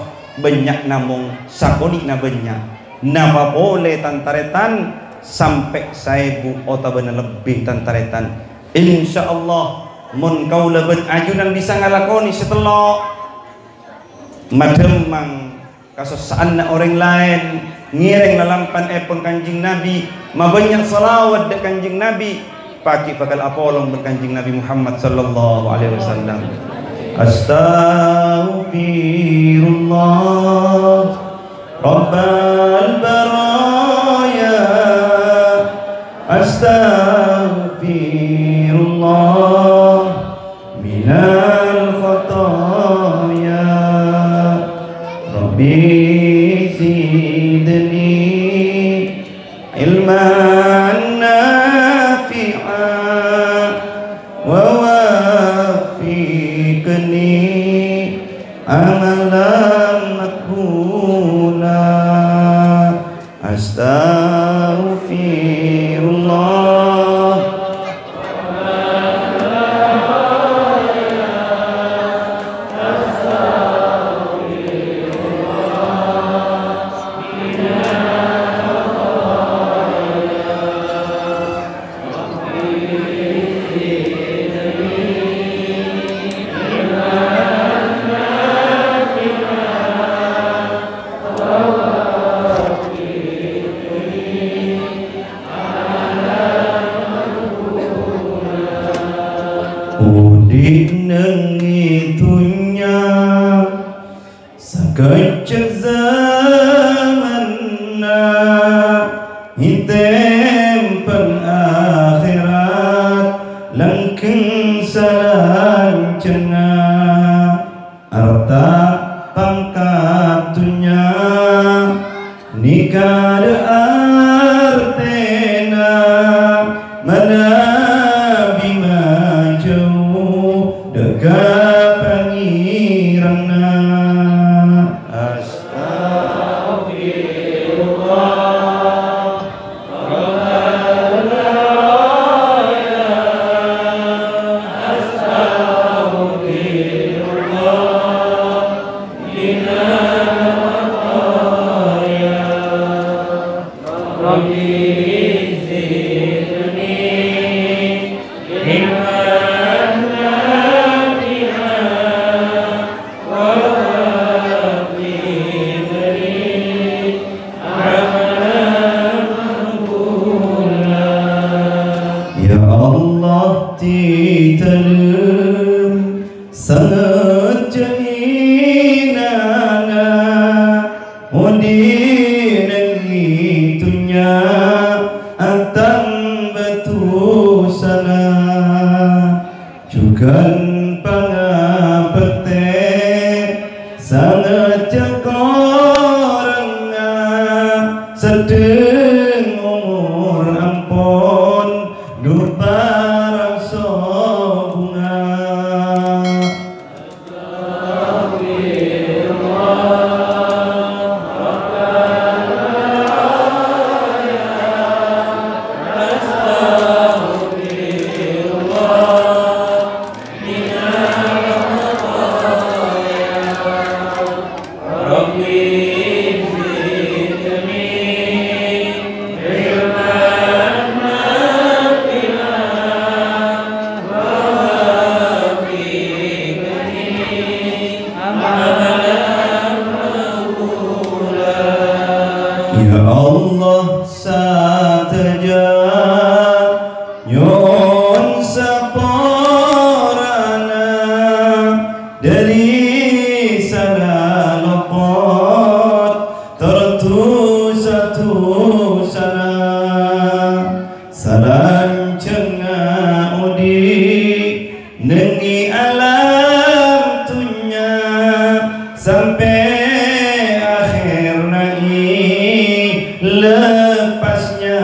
banyak namung sakonina banyak napa boleh tantaretan sampai 1000 otabana lebih tantaretan insyaallah mun kaula ben ajunan bisa ngalakoni setelah mademang kasusaan orang lain ngiring lalampan epon kanjing Nabi mabanyak salawat de kanjing Nabi pagi bakal apolong berkanjing Nabi Muhammad sallallahu alaihi wasallam astaghfirullah rabbal baraya astaghfirullah minal khataya rabbi ilman nafi'an wa wafiqni amalan makbula astaghfirullah itunya sakacak zamanna hitem pengakhirat langkeng salancena arta pangkatunya nikah artena mana Amen. dinana udi negitunya atang batu sana jugan pangapete sangat cekoranga sedeng umur ampun dupa rasa bunga Ya Allah sateja nyon saporana dari sana lopot tertu sana salam cenga udi nengi alam tunya sampai lepasnya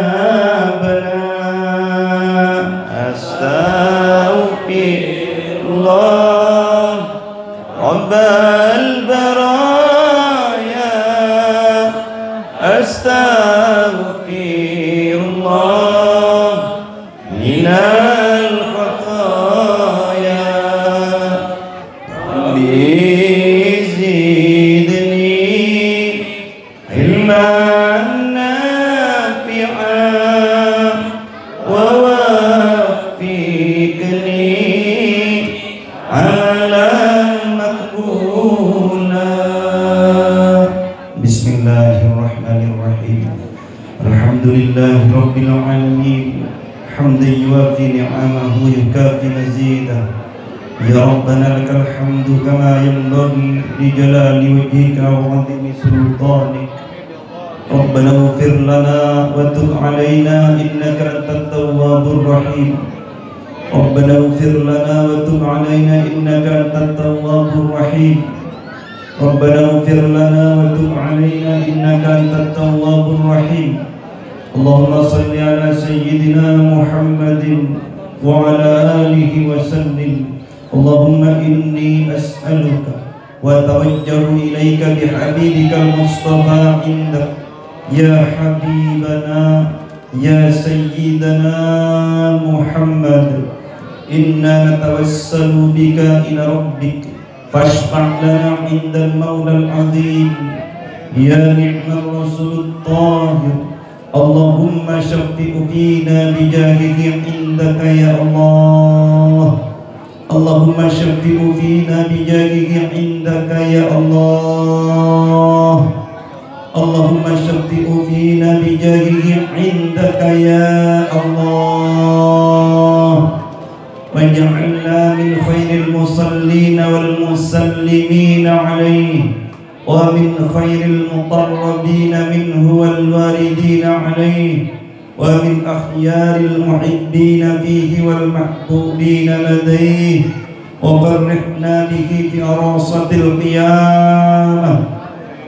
benar Astaghfirullah Rabbal baraya Astaghfirullah minal khataya bizidni ilman Bismillahirrahmanirrahim. Alhamdulillahi rabbil alamin. Hamdan yuwafi ni'amahu yukafi mazidah. Ya Rabbana lakal hamdu kama yanbaghi li jalali wajhika wa 'azimi sultanik. Rabbana ighfir lana wa tub 'alaina innaka antat tawwabur rahim. Rabbana ighfir lana wa tub 'alaina innaka antat tawwabur rahim. Rabbana ighfir lana wa tub 'alaina innaka antat tawwabur rahim. Allahumma shalli ala sayyidina Muhammadin wa ala alihi wa sallim. Allahumma inni as'aluka wa tawajjahu ilayka bihabibika al-mustafa indak ya habibana ya sayyidana Muhammad. Inna natawassalu bika ila rabbik fashfa' lana 'inda al-maula al-'azim ya ni'mal rasul tahir. Allahumma syaffi'u fina bijahihi 'indaka ya Allah. Allahumma syaffi'u fina bijahihi 'indaka ya Allah. Allahumma syaffi'u fina bijahihi 'indaka ya Allah. Waj'alna min khairil musallin wal musallimin 'alaihi wa min khairil muqarrabin minhu wal waridin 'alaihi wa min akhyaril muhibbin fihi wal mahbubin ladaihi wa farrihna bihi fi arasatil qiyamah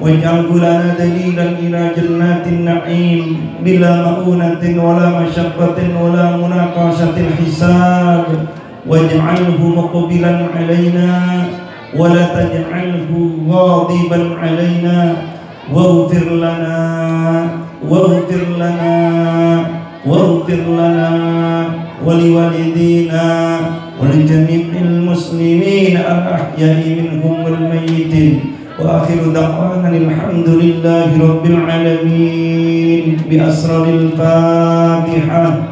waj'alhu lana dalilan ila jannatin na'im bila ma'unatin wala masyaqqatin wala munaqashatil hisab waj'alhu muqbilan 'alaina wala taj'alhu ghadiban 'alaina waghfir lana waghfir lana waghfir lana wa liwalidina wa li jami'il muslimin al-ahya'i minhum wal mayyitin. Wa akhiru da'wana alhamdulillahi rabbil alamin bi asraril Fatihah.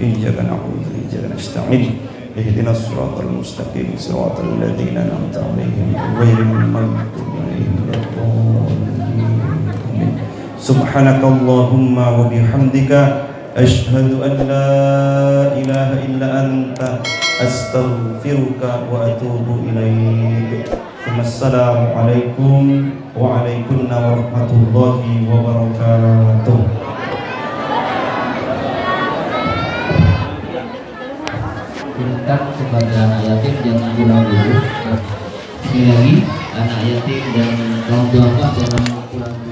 Iyyaka na'budu wa iyyaka nasta'in. Ihdinas siratal mustaqim siratal ladzina an'amta 'alaihim ghairil maghdubi 'alaihim waladdallin. Subhanakallahumma wa bihamdika Asyhadu an la ilaha illa anta astaghfiruka wa atubu ilaik. Assalamualaikum warahmatullahi wabarakatuh. Perintah kepada anak yatim jangan pulang dulu. Sekali lagi, anak yatim dan kaum duafa jangan pulang dulu.